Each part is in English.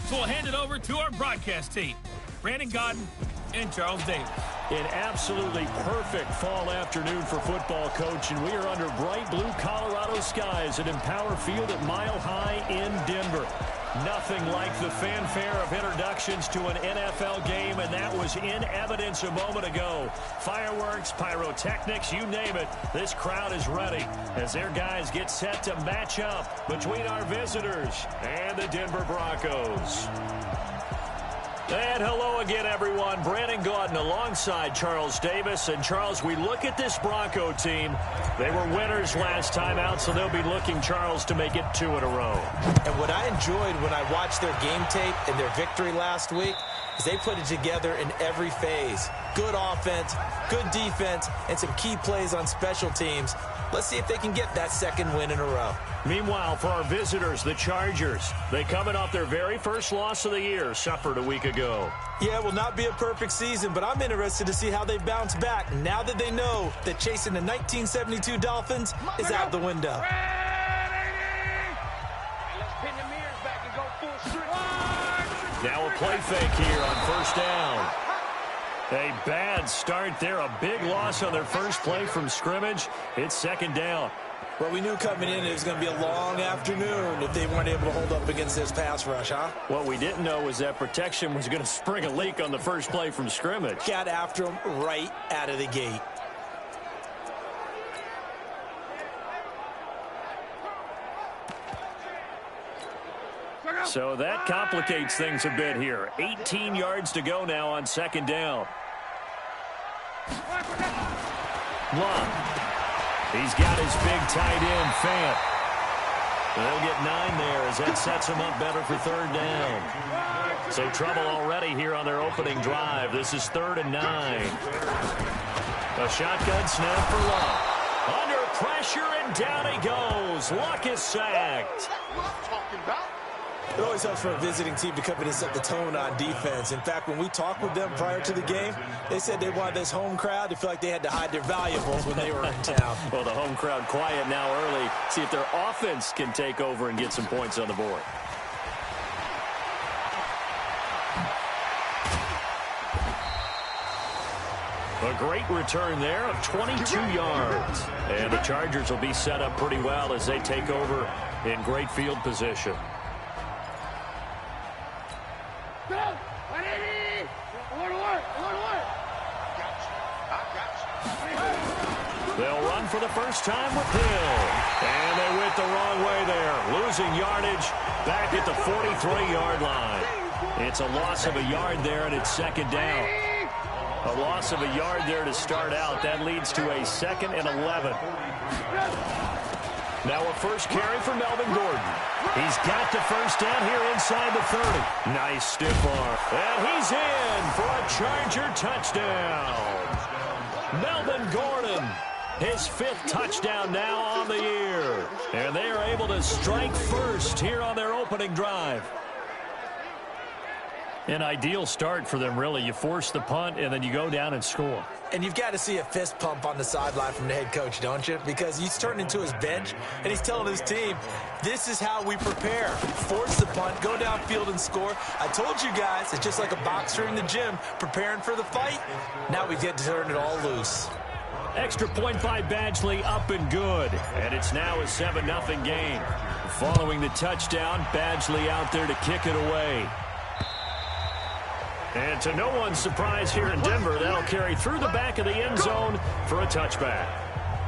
So we'll hand it over to our broadcast team, Brandon Gaudin and Charles Davis. An absolutely perfect fall afternoon for football, Coach, and we are under bright blue Colorado skies at Empower Field at Mile High in Denver. Nothing like the fanfare of introductions to an NFL game, and that was in evidence a moment ago. Fireworks, pyrotechnics, you name it. This crowd is ready as their guys get set to match up between our visitors and the Denver Broncos. And hello again, everyone. Brandon Gaudin alongside Charles Davis. And, Charles, we look at this Bronco team. They were winners last time out, so they'll be looking, Charles, to make it 2 in a row. And what I enjoyed when I watched their game tape and their victory last week is they put it together in every phase. Good offense, good defense, and some key plays on special teams. Let's see if they can get that second win in a row. Meanwhile, for our visitors, the Chargers, they coming off their very first loss of the year, suffered a week ago. Yeah, it will not be a perfect season, but I'm interested to see how they bounce back now that they know that chasing the 1972 Dolphins is out the window. Now a play fake here on first down. A bad start there, a big loss on their first play from scrimmage. It's second down. Well, we knew coming in it was going to be a long afternoon if they weren't able to hold up against this pass rush, huh? What we didn't know was that protection was going to spring a leak on the first play from scrimmage. Got after him right out of the gate. So that complicates things a bit here. 18 yards to go now on second down. Long. He's got his big tight end, Fant. They'll get 9 there as that sets him up better for third down. So trouble already here on their opening drive. This is 3rd and 9. A shotgun snap for Luck. Under pressure, and down he goes. Luck is sacked. It always helps for a visiting team to come in and set the tone on defense. In fact, when we talked with them prior to the game, they said they wanted this home crowd to feel like they had to hide their valuables when they were in town. Well, the home crowd quiet now early. See if their offense can take over and get some points on the board. A great return there of 22 yards. And the Chargers will be set up pretty well as they take over in great field position. They'll run for the first time with Hill. And they went the wrong way there. Losing yardage back at the 43-yard line. It's a loss of a yard there, and it's second down. A loss of a yard there to start out. That leads to a 2nd and 11. Now a first carry for Melvin Gordon. He's got the first down here inside the 30. Nice stiff arm. And he's in for a Charger touchdown. Melvin Gordon, his 5th touchdown now on the year. And they are able to strike first here on their opening drive. An ideal start for them, really. You force the punt, and then you go down and score. And you've got to see a fist pump on the sideline from the head coach, don't you? Because he's turned into his bench, and he's telling his team, this is how we prepare. Force the punt, go downfield and score. I told you guys, it's just like a boxer in the gym preparing for the fight. Now we get to turn it all loose. Extra point by Badgley, up and good. And it's now a 7-0 game. Following the touchdown, Badgley out there to kick it away. And to no one's surprise here in Denver, that'll carry through the back of the end zone for a touchback.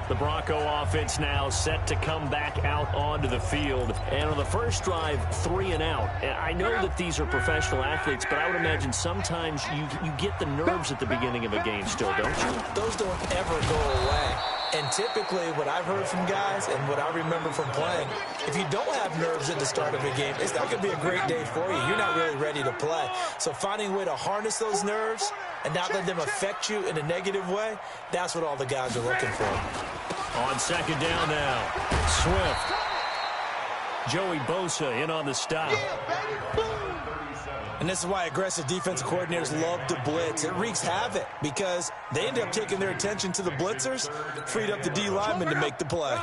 The Bronco offense now set to come back out onto the field. And on the first drive, 3 and out. And I know that these are professional athletes, but I would imagine sometimes you get the nerves at the beginning of a game still, don't you? Those don't ever go away. And typically, what I've heard from guys and what I remember from playing, if you don't have nerves at the start of a game, it's not going to be a great day for you. You're not really ready to play. So finding a way to harness those nerves and not let them affect you in a negative way, that's what all the guys are looking for. On second down now, Swift. Joey Bosa in on the stop. And this is why aggressive defensive coordinators love to blitz. It wreaks havoc because they end up taking their attention to the blitzers, freed up the D lineman to make the play.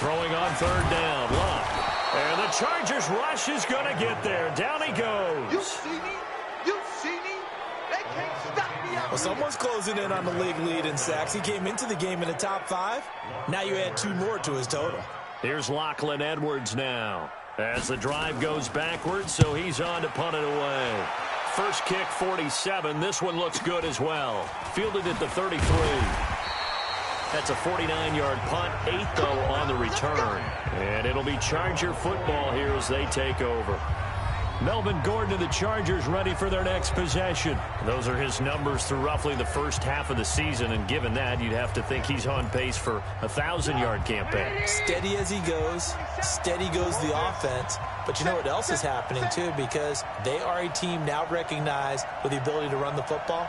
Throwing on third down. Love. And the Chargers rush is going to get there. Down he goes. You see me? You see me? They can't stop me out. Well, someone's closing in on the league lead in sacks. He came into the game in the top 5. Now you add 2 more to his total. Here's Lachlan Edwards now. As the drive goes backwards, so he's on to punt it away. First kick, 47. This one looks good as well. Fielded at the 33. That's a 49-yard punt, 8 though on the return. And it'll be Charger football here as they take over. Melvin Gordon and the Chargers ready for their next possession. Those are his numbers through roughly the first half of the season, and given that, you'd have to think he's on pace for a 1,000-yard campaign. Steady as he goes, steady goes the offense. But you know what else is happening, too, because they are a team now recognized with the ability to run the football.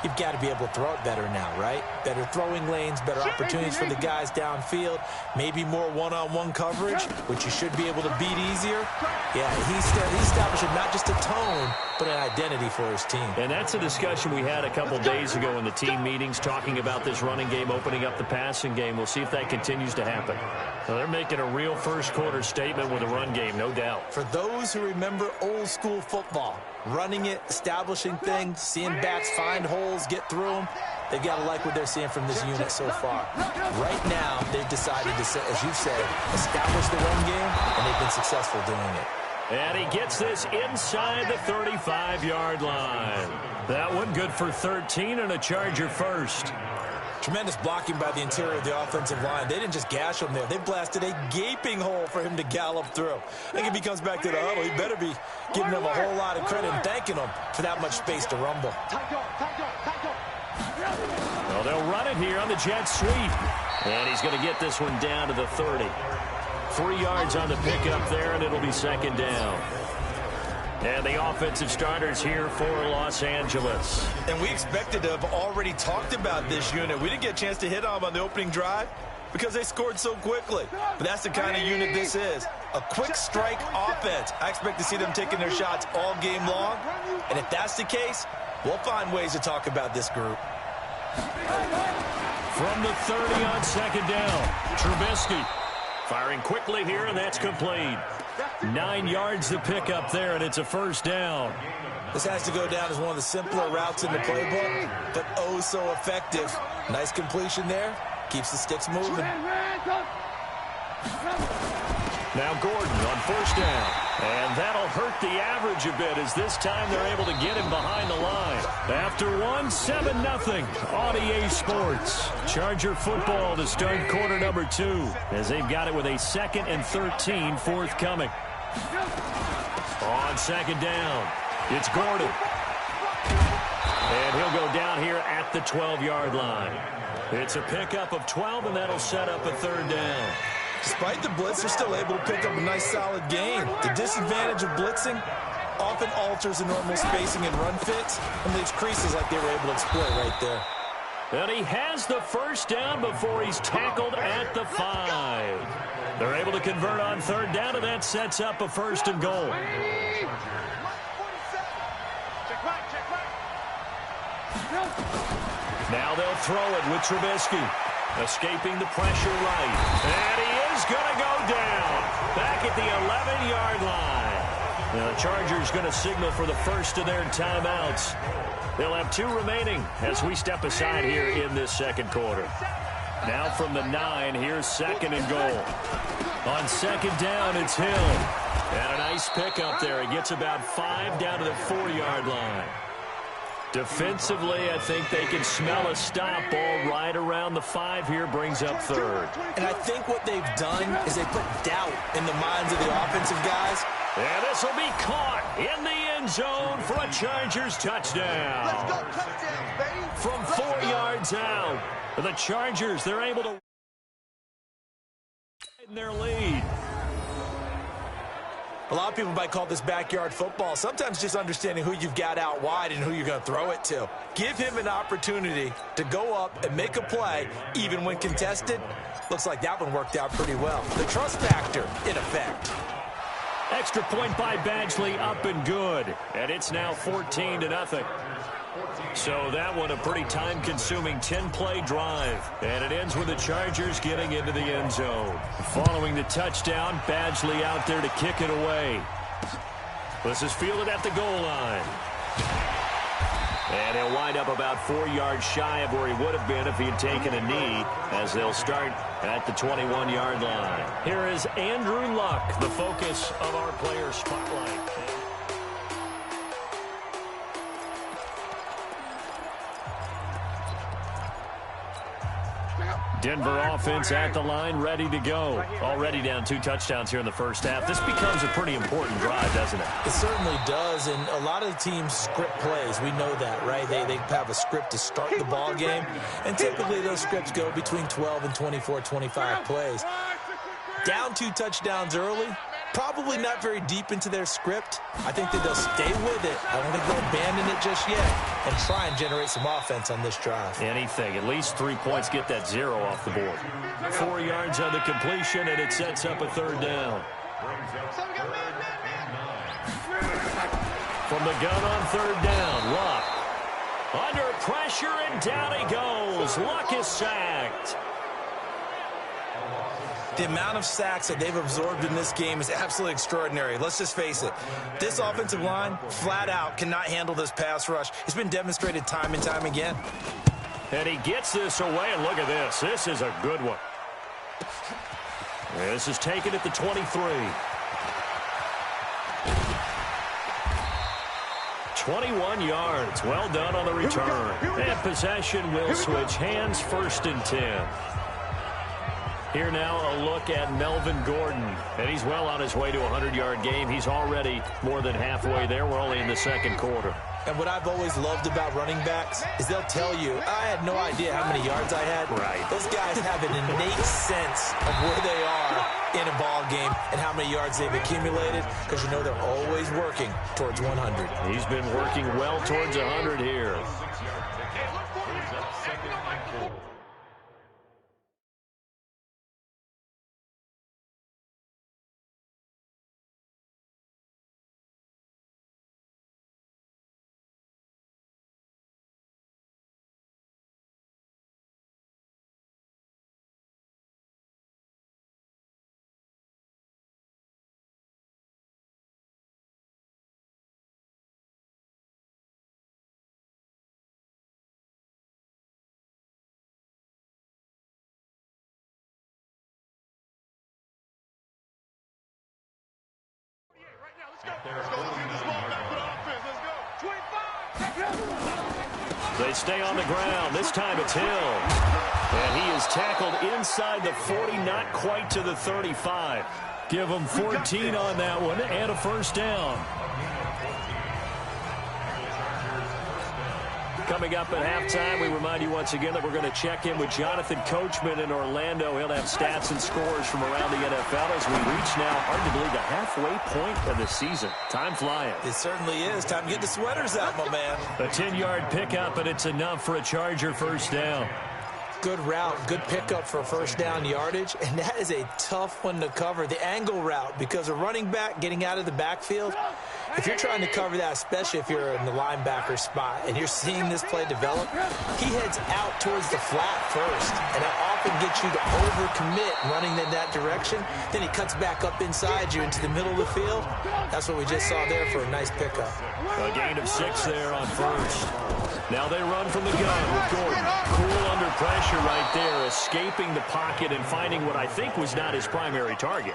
You've got to be able to throw it better now, right? Better throwing lanes, better opportunities for the guys downfield, maybe more one-on-one coverage, which you should be able to beat easier. Yeah, he's establishing not just a tone, but an identity for his team. And that's a discussion we had a couple days ago in the team meetings, talking about this running game, opening up the passing game. We'll see if that continues to happen. Well, they're making a real first-quarter statement with a run game, no doubt. For those who remember old-school football, running it, establishing things, seeing backs find holes, get through them, they've got to like what they're seeing from this unit so far. Right now, they've decided to, as you said, establish the run game, and they've been successful doing it. And he gets this inside the 35-yard line. That one good for 13 and a Charger first. Tremendous blocking by the interior of the offensive line. They didn't just gash him there. They blasted a gaping hole for him to gallop through. I think if he comes back to the huddle, he better be giving them a whole lot of credit and thanking them for that much space to rumble. Well, they'll run it here on the jet sweep. And he's going to get this one down to the 30. 3 yards on the pickup there, and it'll be second down. And the offensive starters here for Los Angeles. And we expected to have already talked about this unit. We didn't get a chance to hit on them on the opening drive because they scored so quickly. But that's the kind of unit this is. A quick strike offense. I expect to see them taking their shots all game long. And if that's the case, we'll find ways to talk about this group. From the 30 on second down, Trubisky firing quickly here, and that's complete. 9 yards to pick up there, and it's a first down. This has to go down as one of the simpler routes in the playbook, but oh so effective. Nice completion there. Keeps the sticks moving. Now Gordon on first down. And that'll hurt the average a bit as this time they're able to get him behind the line. After one, 7-0 on EA Sports. Charger football to start quarter number 2 as they've got it with a 2nd and 13 forthcoming. On second down, it's Gordon. And he'll go down here at the 12-yard line. It's a pickup of 12, and that'll set up a third down. Despite the blitz, they're still able to pick up a nice solid gain. The disadvantage of blitzing often alters the normal spacing and run fits and leaves creases like they were able to exploit right there. And he has the first down before he's tackled at the 5. They're able to convert on third down, and that sets up a 1st and goal. Now they'll throw it with Trubisky. Escaping the pressure right. And he is going to go down. Back at the 11-yard line. Now the Chargers going to signal for the first of their timeouts. They'll have 2 remaining as we step aside here in this second quarter. Now from the 9, here's 2nd and goal. On second down, it's Hill. And a nice pickup there. He gets about 5 down to the 4-yard line. Defensively, I think they can smell a stop. Ball right around the 5 here, brings up 3rd. And I think what they've done is they put doubt in the minds of the offensive guys. And this will be caught in the end zone for a Chargers touchdown. Let's go touchdowns, baby. From 4 yards out, the Chargers, they're able to widen their lead. A lot of people might call this backyard football. Sometimes just understanding who you've got out wide and who you're going to throw it to. Give him an opportunity to go up and make a play, even when contested. Looks like that one worked out pretty well. The trust factor in effect. Extra point by Badgley, up and good. And it's now 14-0. So that one a pretty time-consuming 10-play drive. And it ends with the Chargers getting into the end zone. Following the touchdown, Badgley out there to kick it away. This is fielded at the goal line. And he'll wind up about 4 yards shy of where he would have been if he had taken a knee, as they'll start at the 21-yard line. Here is Andrew Luck, the focus of our player spotlight. Denver offense at the line, ready to go. Already down 2 touchdowns here in the first half. This becomes a pretty important drive, doesn't it? It certainly does, and a lot of teams script plays. We know that, right? They have a script to start the ball game, and typically those scripts go between 12 and 24, 25 plays. Down 2 touchdowns early, probably not very deep into their script. I think that they'll stay with it. I don't think they'll abandon it just yet and try and generate some offense on this drive. Anything. At least 3 points, get that 0 off the board. 4 yards on the completion, and it sets up a 3rd down. From the gun on 3rd down, Luck. Under pressure, and down he goes. Luck is sacked. The amount of sacks that they've absorbed in this game is absolutely extraordinary. Let's just face it. This offensive line, flat out, cannot handle this pass rush. It's been demonstrated time and time again. And he gets this away, and look at this. This is a good one. This is taken at the 23. 21 yards. Well done on the return. And possession will switch hands, 1st and 10. Here now a look at Melvin Gordon. And he's well on his way to a 100-yard game. He's already more than halfway there. We're only in the 2nd quarter. And what I've always loved about running backs is they'll tell you, I had no idea how many yards I had. Right. Those guys have an innate sense of where they are in a ball game and how many yards they've accumulated, because you know they're always working towards 100. He's been working well towards 100 here. They stay on the ground. This time it's Hill. And he is tackled inside the 40, not quite to the 35. Give him 14 on that one and a 1st down. Coming up at halftime, we remind you once again that we're going to check in with Jonathan Coachman in Orlando. He'll have stats and scores from around the NFL as we reach now, hard to believe, the halfway point of the season. Time flying. It certainly is. Time to get the sweaters out, my man. A 10-yard pickup, and it's enough for a Charger 1st down. Good route, good pickup for 1st down yardage, and that is a tough one to cover, the angle route, because a running back getting out of the backfield, if you're trying to cover that, especially if you're in the linebacker spot and you're seeing this play develop, he heads out towards the flat first, and that often gets you to overcommit running in that direction. Then he cuts back up inside you into the middle of the field. That's what we just saw there for a nice pickup. A gain of 6 there on 1st. Now they run from the gun with Gordon. Cool under pressure right there, escaping the pocket and finding what I think was not his primary target.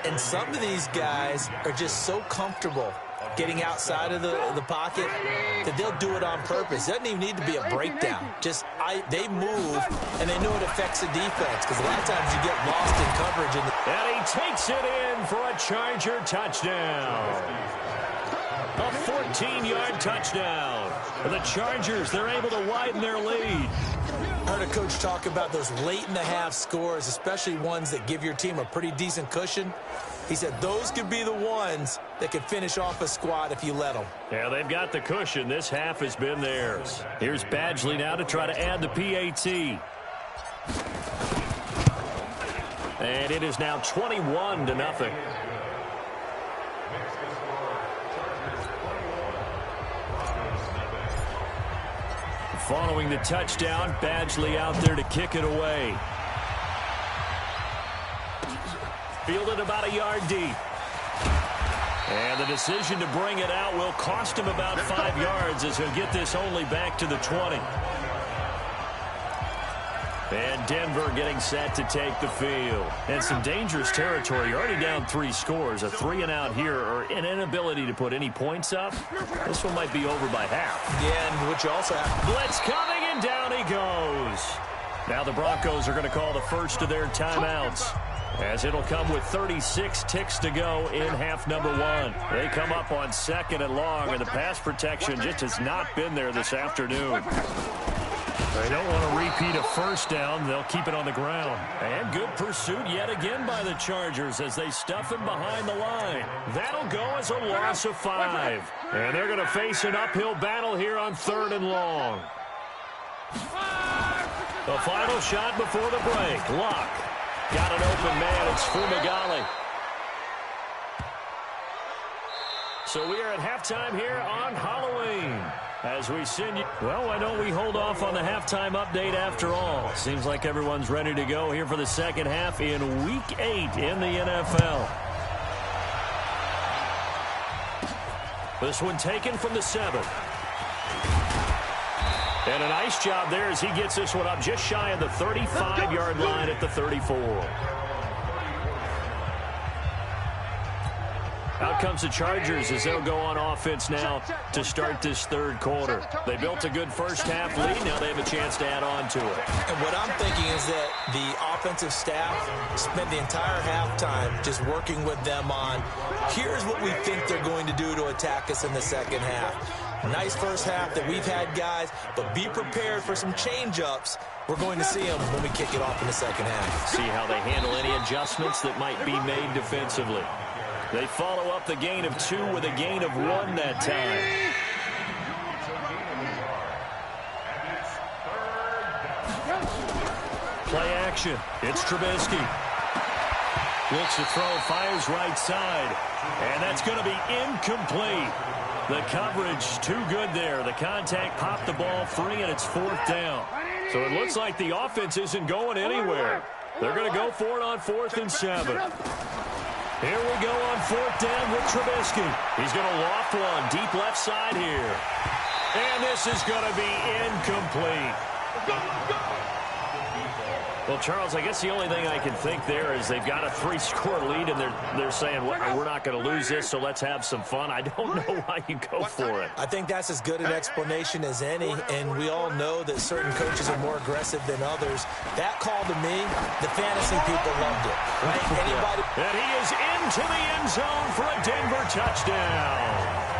And some of these guys are just so comfortable getting outside of the pocket that they'll do it on purpose. It doesn't even need to be a breakdown. They move, and they know it affects the defense, because a lot of times you get lost in coverage. And he takes it in for a Charger touchdown. A 14-yard touchdown. The Chargers, they're able to widen their lead. I heard a coach talk about those late-in-the-half scores, especially ones that give your team a pretty decent cushion. He said those could be the ones that could finish off a squad if you let them. Yeah, they've got the cushion. This half has been theirs. Here's Badgley now to try to add the PAT. And it is now 21-0. Following the touchdown, Badgley out there to kick it away. Fielded about a yard deep. And the decision to bring it out will cost him about 5 yards as he'll get this only back to the 20. And Denver getting set to take the field. And some dangerous territory. You're already down 3 scores. A 3-and-out here, or an inability to put any points up. This one might be over by half. Yeah, and what you also have... Blitz coming, and down he goes. Now the Broncos are going to call the first of their timeouts, as it'll come with 36 ticks to go in half number 1. They come up on 2nd and long, and the pass protection just has not been there this afternoon. They don't want to repeat a first down. They'll keep it on the ground. And good pursuit yet again by the Chargers as they stuff him behind the line. That'll go as a loss of 5. And they're going to face an uphill battle here on 3rd and long. The final shot before the break. Luck. Got an open man. It's Fumagalli. So we are at halftime here on Halloween. As we send you... Well, why don't we hold off on the halftime update after all? Seems like everyone's ready to go here for the second half in Week 8 in the NFL. This one taken from the 7. And a nice job there as he gets this one up just shy of the 35-yard line at the 34. Out comes the Chargers as they'll go on offense now to start this 3rd quarter. They built a good first half lead. Now they have a chance to add on to it. And what I'm thinking is that the offensive staff spent the entire halftime just working with them on, here's what we think they're going to do to attack us in the second half. Nice first half that we've had, guys, but be prepared for some change-ups. We're going to see them when we kick it off in the second half. See how they handle any adjustments that might be made defensively. They follow up the gain of 2 with a gain of 1 that time. Play action. It's Trubisky. Looks to throw, fires right side. And that's going to be incomplete. The coverage too good there. The contact popped the ball free, and it's 4th down. So it looks like the offense isn't going anywhere. They're going to go for it on 4th and 7. Here we go on 4th down with Trubisky. He's going to loft one deep left side here. And this is going to be incomplete. Well, Charles, I guess the only thing I can think there is they've got a 3-score lead, and they're saying, well, we're not going to lose this, so let's have some fun. I don't know why you go for it. I think that's as good an explanation as any, and we all know that certain coaches are more aggressive than others. That call to me, the fantasy people loved it. Right? Anybody? And he is into the end zone for a Denver touchdown.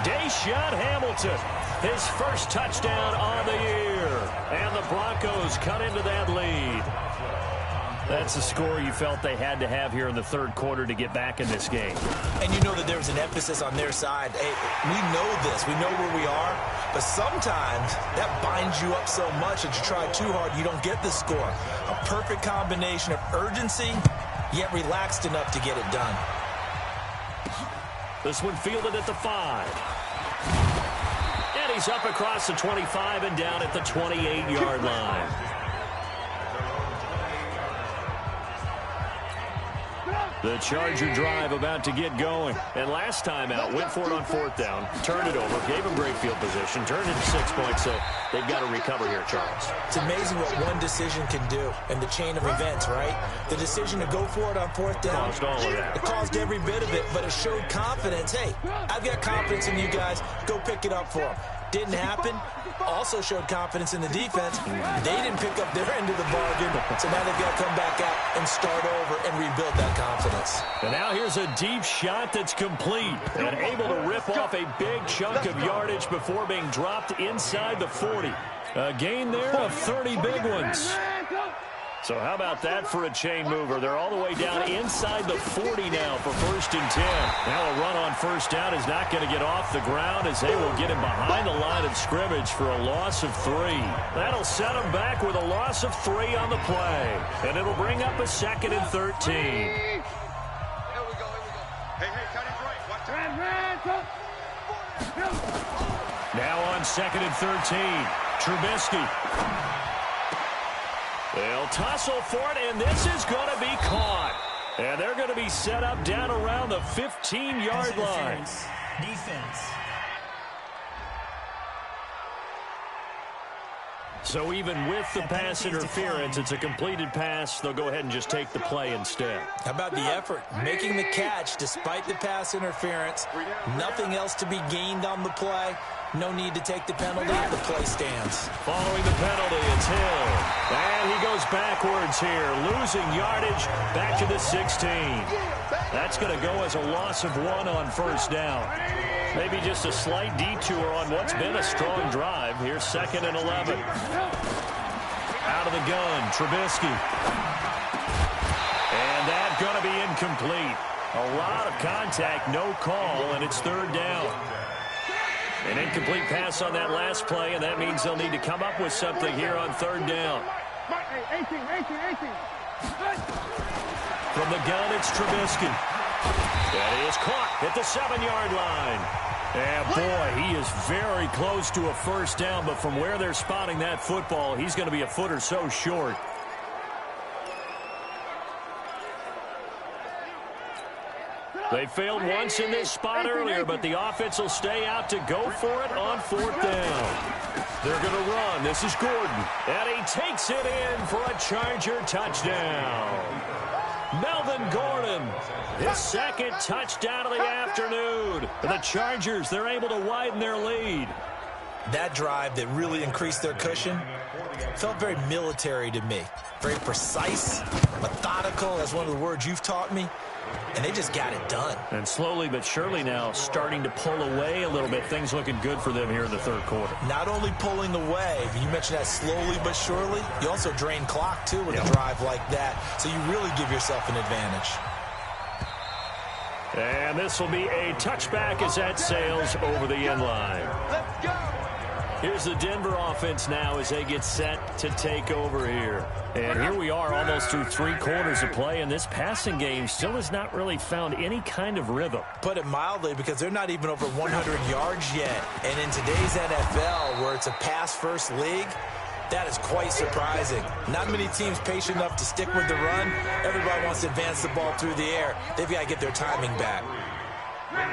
Deshaun Hamilton, his first touchdown on the year. And the Broncos cut into that lead. That's the score you felt they had to have here in the 3rd quarter to get back in this game. And you know that there was an emphasis on their side. Hey, we know this. We know where we are. But sometimes that binds you up so much that you try too hard, you don't get the score. A perfect combination of urgency, yet relaxed enough to get it done. This one fielded at the 5. And he's up across the 25 and down at the 28-yard line. The Charger drive about to get going. And last time out, went for it on 4th down, turned it over, gave him great field position, turned it to 6 points, so they've got to recover here, Charles. It's amazing what one decision can do in the chain of events, right? The decision to go for it on 4th down. Caused all of that. It caused every bit of it, but it showed confidence. Hey, I've got confidence in you guys. Go pick it up for them. Didn't happen. Also showed confidence in the defense. They didn't pick up their end of the bargain, so now they've got to come back out and start over and rebuild that confidence. And now here's a deep shot that's complete and able to rip off a big chunk of yardage before being dropped inside the 40. A gain there of 30 big ones. So how about that for a chain mover? They're all the way down inside the 40 now for 1st and 10. Now a run on 1st down is not going to get off the ground as they will get him behind the line of scrimmage for a loss of 3. That'll set him back with a loss of 3 on the play. And it'll bring up a 2nd and 13. Here we go. Hey, cut it right. Watch out. Now on 2nd and 13. Trubisky. They'll tussle for it, and this is going to be caught. And they're going to be set up down around the 15-yard line. Defense. So even with the pass interference, it's a completed pass. They'll go ahead and just take the play instead. How about the effort? Making the catch despite the pass interference. Nothing else to be gained on the play. No need to take the penalty. The play stands. Following the penalty, it's Hill. And he goes backwards here, losing yardage back to the 16. That's going to go as a loss of 1 on first down. Maybe just a slight detour on what's been a strong drive. Here's 2nd and 11. Out of the gun, Trubisky. And that's going to be incomplete. A lot of contact, no call, and it's 3rd down. An incomplete pass on that last play, and that means they'll need to come up with something here on 3rd down. From the gun, it's Trubisky. And he is caught at the 7-yard line. And boy, he is very close to a first down, but from where they're spotting that football, he's going to be a foot or so short. They failed once in this spot earlier, but the offense will stay out to go for it on 4th down. They're going to run. This is Gordon. And he takes it in for a Charger touchdown. Melvin Gordon, his 2nd touchdown of the afternoon. The Chargers, they're able to widen their lead. That drive that really increased their cushion felt very military to me. Very precise, methodical. That's one of the words you've taught me. And they just got it done. And slowly but surely now starting to pull away a little bit. Things looking good for them here in the 3rd quarter. Not only pulling away, but you mentioned that slowly but surely. You also drain clock, too, with a drive like that. So you really give yourself an advantage. And this will be a touchback as that sails over the end line. Let's go. Here's the Denver offense now as they get set to take over here. And here we are almost through 3 quarters of play, and this passing game still has not really found any kind of rhythm. Put it mildly, because they're not even over 100 yards yet. And in today's NFL, where it's a pass-first league, that is quite surprising. Not many teams patient enough to stick with the run. Everybody wants to advance the ball through the air. They've got to get their timing back. At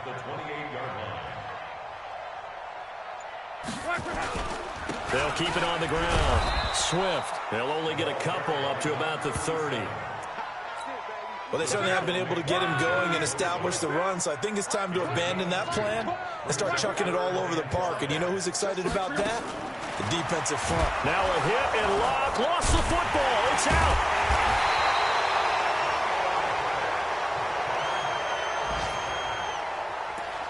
the 28-yard line. They'll keep it on the ground. Swift, they'll only get a couple up to about the 30. Well, they certainly have been able to get him going and establish the run, so I think it's time to abandon that plan and start chucking it all over the park. And you know who's excited about that? The defensive front. Now a hit and Locke lost the football. It's out.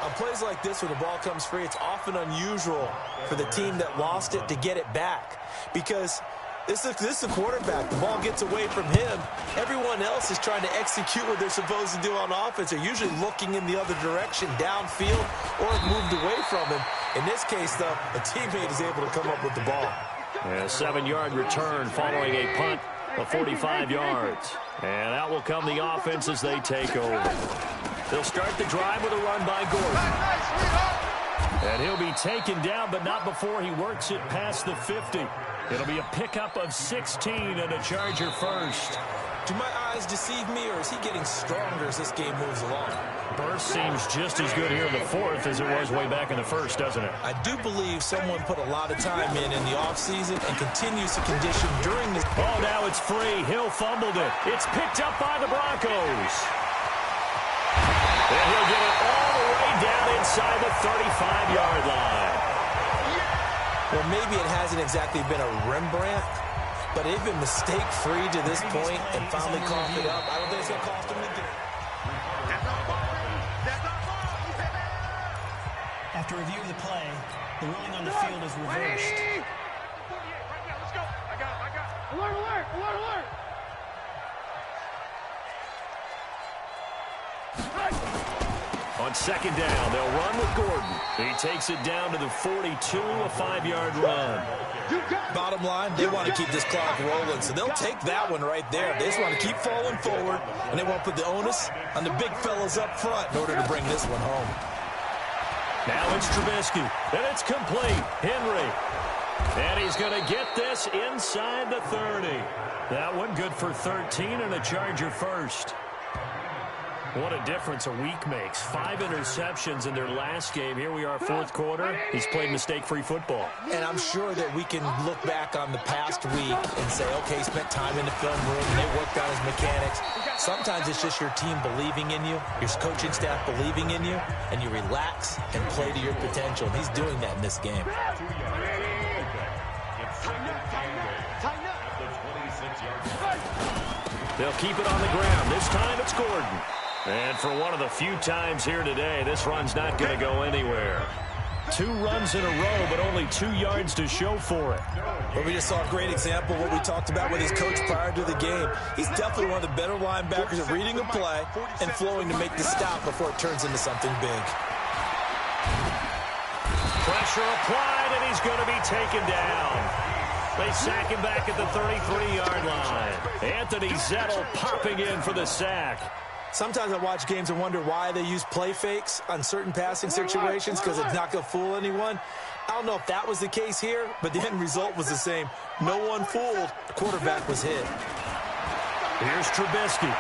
On plays like this where the ball comes free, it's often unusual for the team that lost it to get it back, because this is the quarterback. The ball gets away from him. Everyone else is trying to execute what they're supposed to do on offense. They're usually looking in the other direction, downfield, or moved away from him. In this case, though, a teammate is able to come up with the ball. And a 7-yard return following a punt of 45 yards. And out will come the offense as they take over. They'll start the drive with a run by Gordon. And he'll be taken down, but not before he works it past the 50. It'll be a pickup of 16 and a Charger first. Do my eyes deceive me, or is he getting stronger as this game moves along? Burst seems just as good here in the 4th as it was way back in the 1st, doesn't it? I do believe someone put a lot of time in the offseason and continues to condition during this. Oh, now it's free. Hill fumbled it. It's picked up by the Broncos. And he'll get it all the way down inside the 35-yard line. Well, maybe it hasn't exactly been a Rembrandt, but they've been mistake-free to this point and finally coughed it up. I don't think it's going to cost them the game. After review of the play, the ruling on the field is reversed. Let's go. I got it. Alert, alert, alert, alert. On 2nd down, they'll run with Gordon. He takes it down to the 42, a 5-yard run. Bottom line, they want to keep this clock rolling, so they'll take that one right there. They just want to keep falling forward, and they want to put the onus on the big fellas up front in order to bring this one home. Now it's Trubisky, and it's complete. Henry. And he's going to get this inside the 30. That one good for 13 and a Charger first. What a difference a week makes. 5 interceptions in their last game. Here we are, fourth quarter. He's played mistake-free football. And I'm sure that we can look back on the past week and say, okay, he spent time in the film room, and they worked on his mechanics. Sometimes it's just your team believing in you, your coaching staff believing in you, and you relax and play to your potential. And he's doing that in this game. They'll keep it on the ground. This time it's Gordon. And for one of the few times here today, this run's not going to go anywhere. 2 runs in a row, but only 2 yards to show for it. Well, we just saw a great example of what we talked about with his coach prior to the game. He's definitely one of the better linebackers at reading a play and flowing to make the stop before it turns into something big. Pressure applied, and he's going to be taken down. They sack him back at the 33-yard line. Anthony Zettel popping in for the sack. Sometimes I watch games and wonder why they use play fakes on certain passing situations, because it's not going to fool anyone. I don't know if that was the case here, but the end result was the same. No one fooled. The quarterback was hit. Here's Trubisky.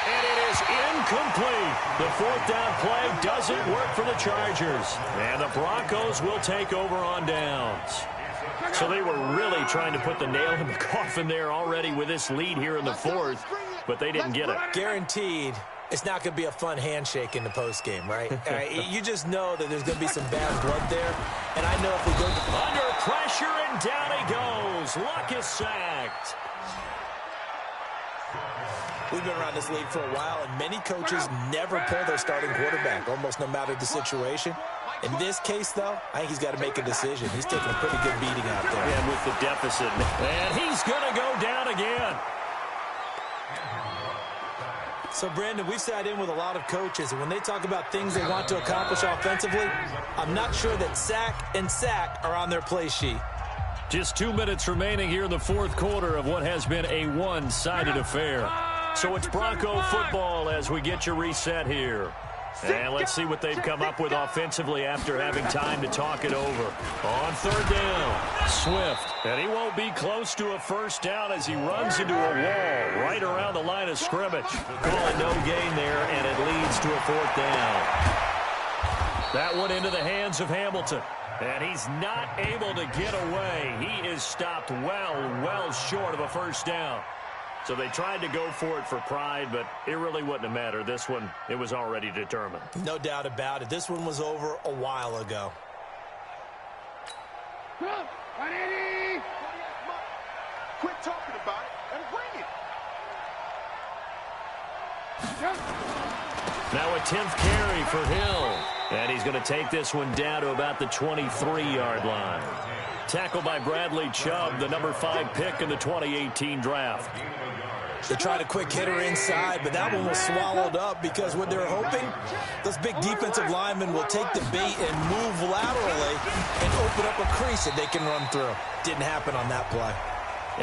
And it is incomplete. The 4th down play doesn't work for the Chargers. And the Broncos will take over on downs. So they were really trying to put the nail in the coffin there already with this lead here in the 4th, but they didn't get it. Guaranteed it's not going to be a fun handshake in the postgame, right? You just know that there's going to be some bad blood there. And I know if we go under pressure, and down he goes. Luck is sacked. We've been around this league for a while, and many coaches never pull their starting quarterback, almost no matter the situation. In this case, though, I think he's got to make a decision. He's taking a pretty good beating out there. And with the deficit. And he's going to go down again. So, Brandon, we've sat in with a lot of coaches, and when they talk about things they want to accomplish offensively, I'm not sure that sack and sack are on their play sheet. Just 2 minutes remaining here in the 4th quarter of what has been a one-sided affair. So it's Bronco football as we get you reset here. And let's see what they've come up with offensively after having time to talk it over. On 3rd down, Swift. And he won't be close to a first down as he runs into a wall right around the line of scrimmage. Call it no gain there, and it leads to a 4th down. That one into the hands of Hamilton. And he's not able to get away. He is stopped well short of a first down. So they tried to go for it for pride, but it really wouldn't have mattered. This one, it was already determined. No doubt about it. This one was over a while ago. Quit talking about it and bring it. Now a 10th carry for Hill. And he's going to take this one down to about the 23-yard line. Tackled by Bradley Chubb, the number 5 pick in the 2018 draft. They tried a quick hitter inside, but that one was swallowed up because what they're hoping, those big defensive linemen will take the bait and move laterally and open up a crease that they can run through. Didn't happen on that play.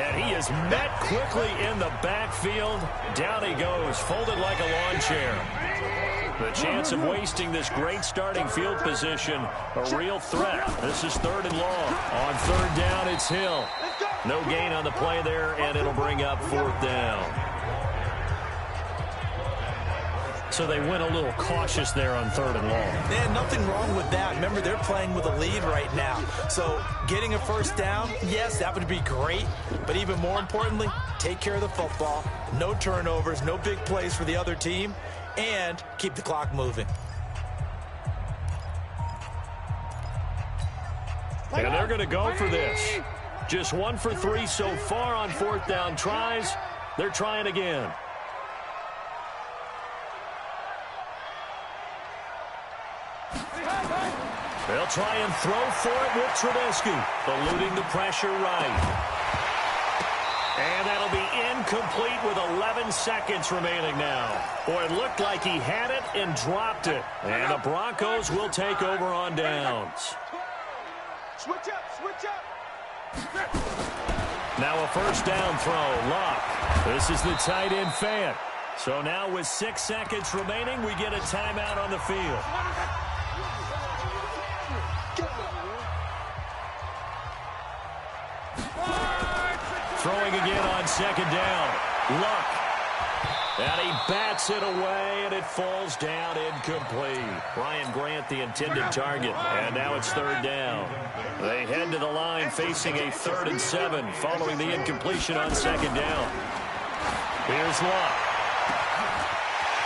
And he is met quickly in the backfield. Down he goes, folded like a lawn chair. The chance of wasting this great starting field position, a real threat. This is 3rd and long. On 3rd down, it's Hill. No gain on the play there, and it'll bring up 4th down. So they went a little cautious there on 3rd and long. Man, nothing wrong with that. Remember, they're playing with a lead right now. So getting a first down, yes, that would be great. But even more importantly, take care of the football. No turnovers, no big plays for the other team. And keep the clock moving. And they're going to go for this. Just 1 for 3 so far on 4th down tries. They're trying again. They'll try and throw for it with Trubisky, eluding the pressure right. And that'll be incomplete with 11 seconds remaining now. Boy, it looked like he had it and dropped it. And the Broncos will take over on downs. Switch up, switch up. Now a first down throw. Luck. This is the tight end Fant. So now with 6 seconds remaining, we get a timeout on the field. Throwing again on second down. Luck. And he bats it away, and it falls down incomplete. Ryan Grant, the intended target, and now it's third down. They head to the line facing a 3rd and 7 following the incompletion on second down. Here's Luck.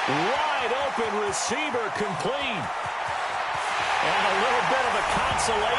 Wide open receiver complete. And a little bit of a consolation.